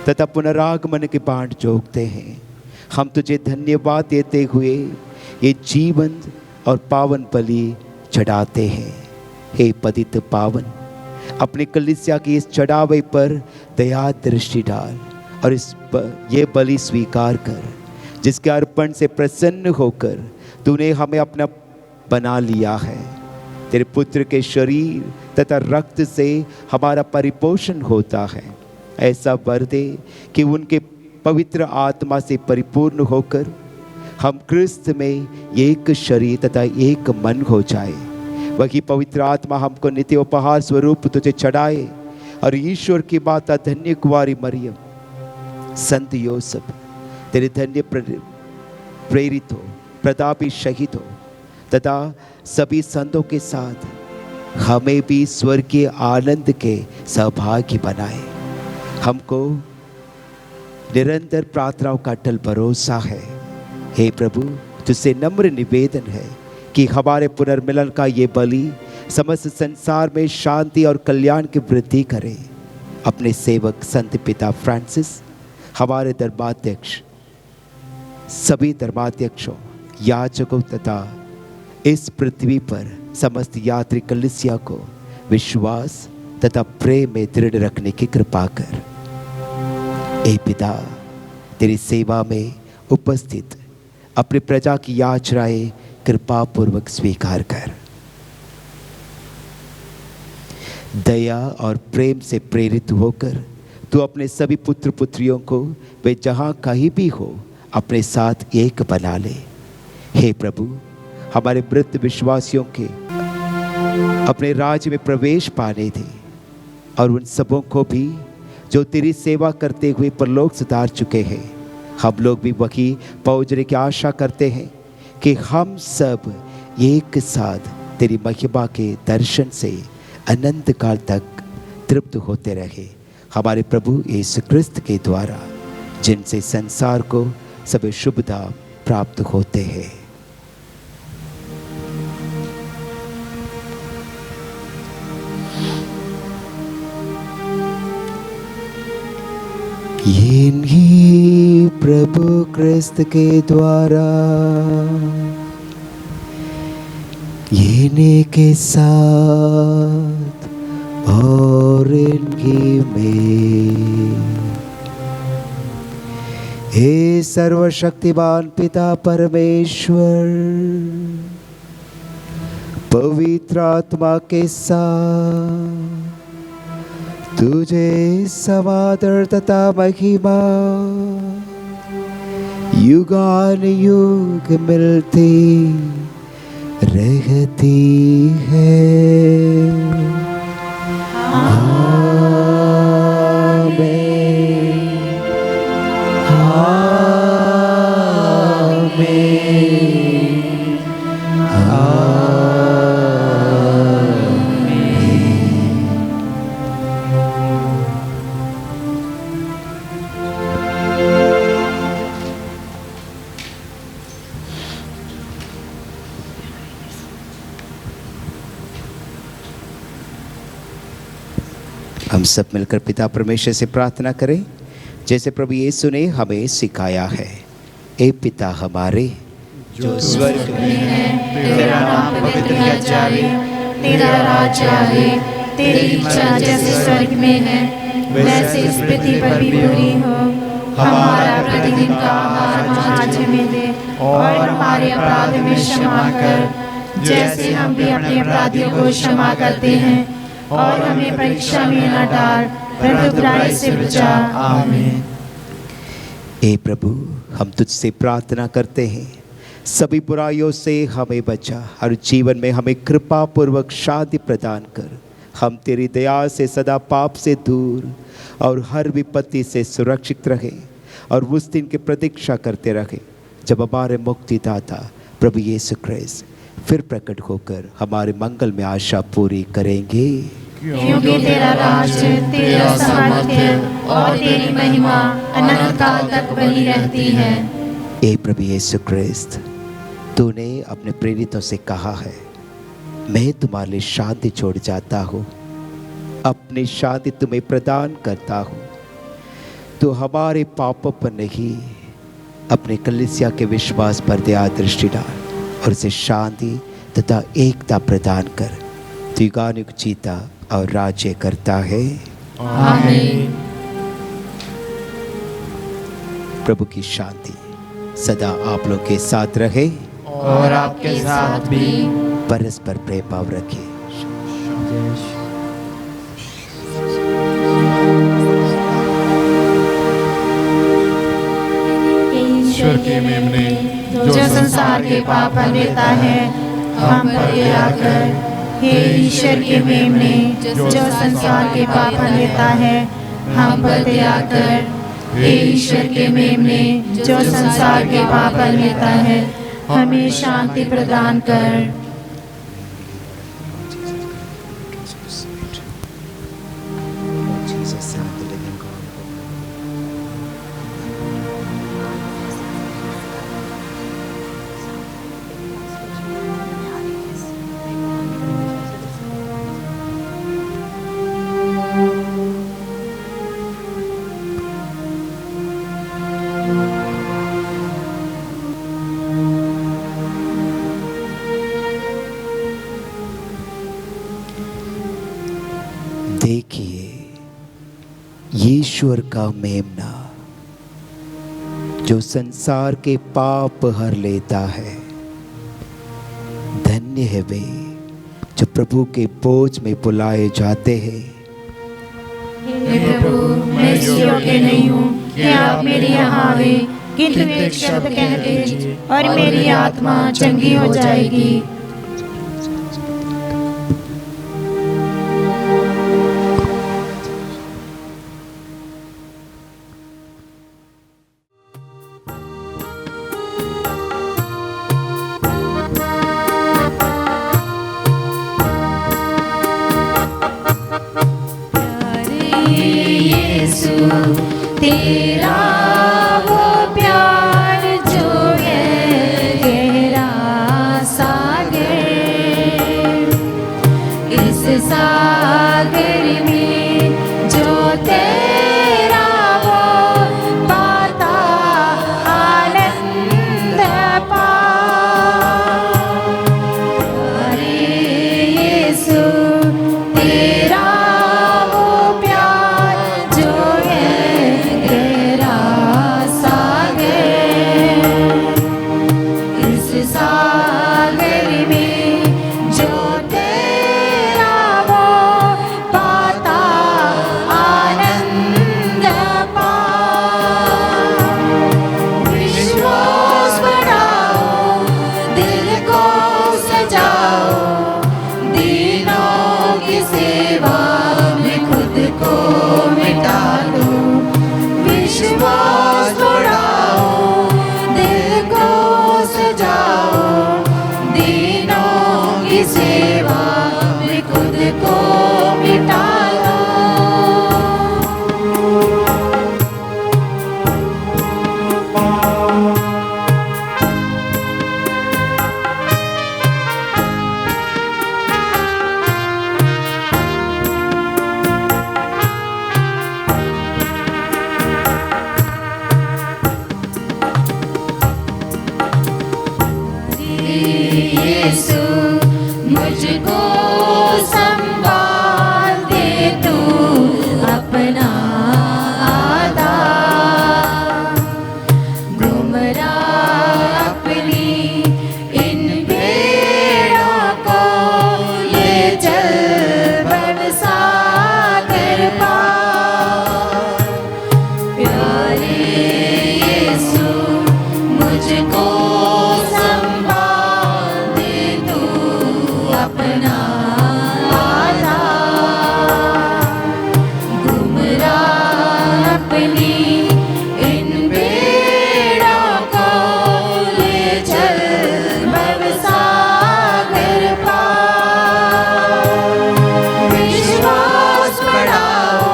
B: तथा पुनरागमन की बाट जोगते हैं। हम तुझे धन्यवाद देते हुए ये जीवंत और पावन बलि चढ़ाते हैं। हे पतित पावन, अपनी कलीसिया की इस चढ़ावे पर दया दृष्टि डाल और ये बलि स्वीकार कर, जिसके अर्पण से प्रसन्न होकर तूने हमें अपना बना लिया है। तेरे पुत्र के शरीर तथा रक्त से हमारा परिपोषण होता है। ऐसा वर दे कि उनके पवित्र आत्मा से परिपूर्ण होकर हम क्रिस्त में एक शरीर तथा एक मन हो जाए। वही पवित्र आत्मा हमको नित्य उपहार स्वरूप तुझे चढ़ाए और ईश्वर की माता धन्य कुंवारी मरियम, संत योसेफ, तेरे धन्य प्रेरित हो, प्रतापी शहीद हो तथा सभी संतों के साथ हमें भी स्वर्गीय आनंद के सहभागी बनाए। हमको निरंतर प्रार्थनाओं का अटल भरोसा है। हे प्रभु, तुझसे नम्र निवेदन है कि हमारे पुनर्मिलन का ये बलि समस्त संसार में शांति और कल्याण की वृद्धि करे। अपने सेवक संत पिता फ्रांसिस, हमारे धर्माध्यक्ष, सभी धर्माध्यक्षों, याजकों तथा इस पृथ्वी पर समस्त यात्री कलीसिया को विश्वास तथा प्रेम में दृढ़ रखने की कृपा कर। ए पिता, तेरी सेवा में उपस्थित अपनी प्रजा की याचनाएं कृपा पूर्वक स्वीकार कर। दया और प्रेम से प्रेरित होकर तू अपने सभी पुत्र पुत्रियों को वे जहां कहीं भी हो अपने साथ एक बना ले। हे प्रभु, हमारे मृत विश्वासियों के अपने राज्य में प्रवेश पाने दे, और उन सबों को भी जो तेरी सेवा करते हुए परलोक सुधार चुके हैं। हम लोग भी वही पहुंचने की आशा करते हैं कि हम सब एक साथ तेरी महिमा के दर्शन से अनंत काल तक तृप्त होते रहे। हमारे प्रभु यीशु क्रिस्त के द्वारा, जिनसे संसार को सब शुभता प्राप्त होते हैं। इन्हीं प्रभु क्रिस्त के द्वारा, इन्हीं के साथ और इनकी में, हे सर्वशक्तिमान पिता परमेश्वर, पवित्र आत्मा के साथ तुझे समादर तथा महिमा युगानुयुग मिलती रहती है। आमीन, आमीन। हम सब मिलकर पिता परमेश्वर से प्रार्थना करें, जैसे प्रभु यीशु ने हमें सिखाया है। ए पिता हमारे जो स्वर्ग में है,
A: तेरा नाम पवित्र किया जाए, तेरा राज्य आए, तेरी इच्छा जैसे स्वर्ग में है वैसे इस पृथ्वी पर भी पूरी हो। हमारा प्रतिदिन का आहार आज हमें दे, और हमारे अपराध में क्षमा कर, जैसे हम भी अपने अपराधियों को क्षमा करते हैं, और हमें परीक्षा में न डाल, परंतु बुराई से बचा। आमीन।
B: ए प्रभु, हम तुझसे प्रार्थना करते हैं, सभी बुराइयों से हमें बचा, हर जीवन में हमें कृपा पूर्वक शांति प्रदान कर। हम तेरी दया से सदा पाप से दूर और हर विपत्ति से सुरक्षित रहे, और उस दिन की प्रतीक्षा करते रहे जब हमारे मुक्तिदाता प्रभु यीशु क्रिस्त फिर प्रकट होकर हमारे मंगल में आशा पूरी करेंगे।
A: क्योंकि तेरा राज्य, तेरा सामर्थ्य और तेरी महिमा अनंत काल तक बनी रहती है।
B: ए प्रभु यीशु क्रिस्त, तूने अपने प्रेरितों से कहा है, मैं तुम्हारे लिए शांति छोड़ जाता हूँ, अपनी शांति तुम्हें प्रदान करता हूँ। तो हमारे पापों पर नहीं, अपने कलीसिया के विश्वास पर दया दृष्टि डाल, और उसे शांति तथा एकता प्रदान कर। तू युगानुयुग जीता और राज्य करता है।
A: आमीन।
B: प्रभु की शांति सदा आप लोग के साथ रहे,
D: और आपके साथ भी।
B: परस्पर प्रेम भाव रखे।
D: ईश्वर के मेमने
A: जो संसार के पाप लेता है, हम पर दया कर। हे ईश्वर के मेमने जो संसार के पाप लेता है, हम पर दया कर। हे ईश्वर के मेमने जो संसार के पाप लेता है, हमें शांति प्रदान कर।
B: देखिए, ईश्वर का मेमना जो संसार के पाप हर लेता है। धन्य है वे जो प्रभु के बोझ में बुलाए जाते हैं।
A: हे प्रभु, मैं इस योग्य नहीं हूँ कि आप मेरे यहाँ आवे, किंतु एक शब्द कह दीजिए और मेरी आत्मा चंगी हो जाएगी।
E: तेरा वो प्यार जो है गहरा सागर, इस सागर में जो तेरा वो पाता आनंद पा। अरे यीशु तेरा वो प्यार जो सागर में जो तेरा वो पाता आनंद पा। विश्वास बढ़ाओ, दिल को सजाओ, दीनों की सेवा में खुद को मिटा दो। विश्वास बढ़ाओ, दिल को सजाओ, दीनों की सेवा में खुद को मिटा दो। यीशु मुझको संभाल दे तू अपना आधा, गुमराह अपनी इन भेड़ों को ये चल बरसा कर पा। प्यारे यीशु मुझको अपना आधा, गुमराह अपनी इन भेड़ों को ले चल भवसागर पा। विश्वास बढ़ाओ,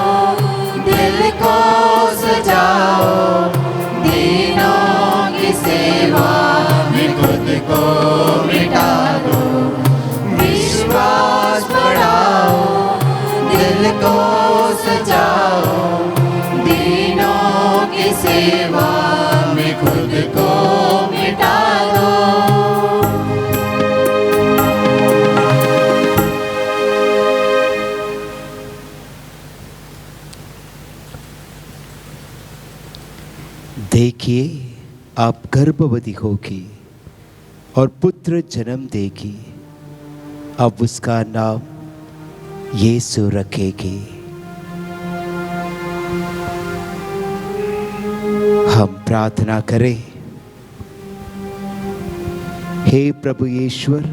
E: दिल को सजाओ, दीनों की सेवा में खुद को मिटा दो। विश्वास बढ़ाओ, दिल को सजाओ, दीनों की सेवा में खुद को मिटा दो।
B: देखिए, आप गर्भवती होगी और पुत्र जन्म देगी, अब उसका नाम यीशु रखेगी। हम प्रार्थना करें। हे प्रभु ईश्वर,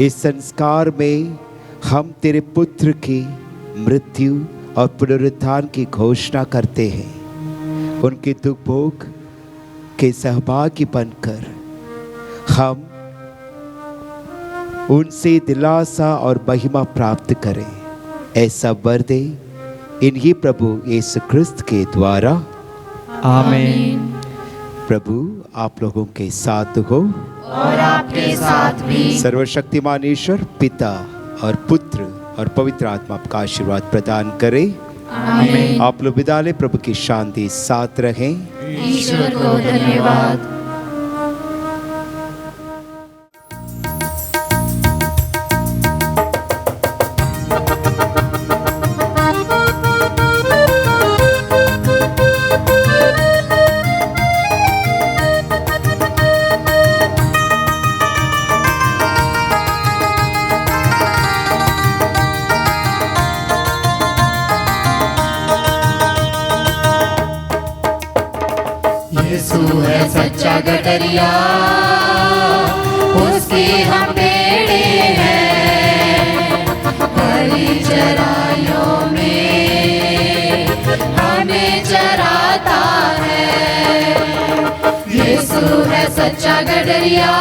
B: इस संस्कार में हम तेरे पुत्र की मृत्यु और पुनरुत्थान की घोषणा करते हैं। उनके दुख भोग के सहभागी बनकर हम उनसे दिलासा और महिमा प्राप्त करें। ऐसा वर दे इन्हीं प्रभु यीशु क्रिस्त के द्वारा,
F: आमीन।
B: प्रभु आप लोगों के साथ हो
E: और आपके साथ भी।
B: सर्वशक्तिमान ईश्वर पिता और पुत्र और पवित्र आत्मा आपका आशीर्वाद प्रदान करे।
E: आमीन।
B: आप लोग विदा लें। प्रभु की शांति साथ रहें।
E: ईश्वर को धन्यवाद।
D: यीशु है सच्चा गडरिया, उसकी हम बेड़े हैं। हरी चराइयों में हमें चराता है। यीशु है सच्चा गडरिया,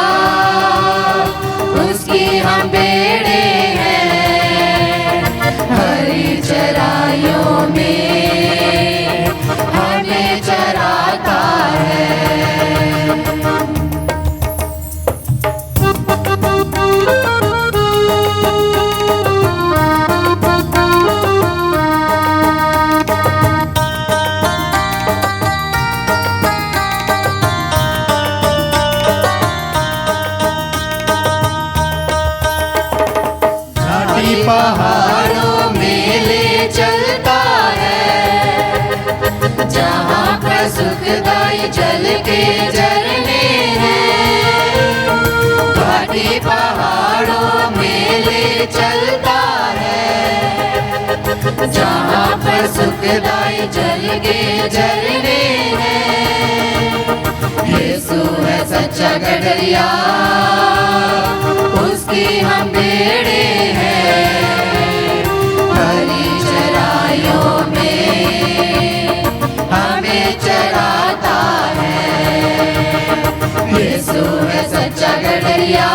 D: उसकी हम बेड़े हैं। हरी चराइयों में हमें चराता है। पहाड़ों में ले चलता है, जहाँ पर सुखदाई जल के झरने हैं। घाटी पहाड़ों में ले चलता है, जहाँ पर सुखदाई जल के झरने हैं। यीशु है सच्चा गडरिया, उसकी हम बेड़े हैं। हरी चराइयों में हमें चराता है। यीशु है सच्चा गडरिया,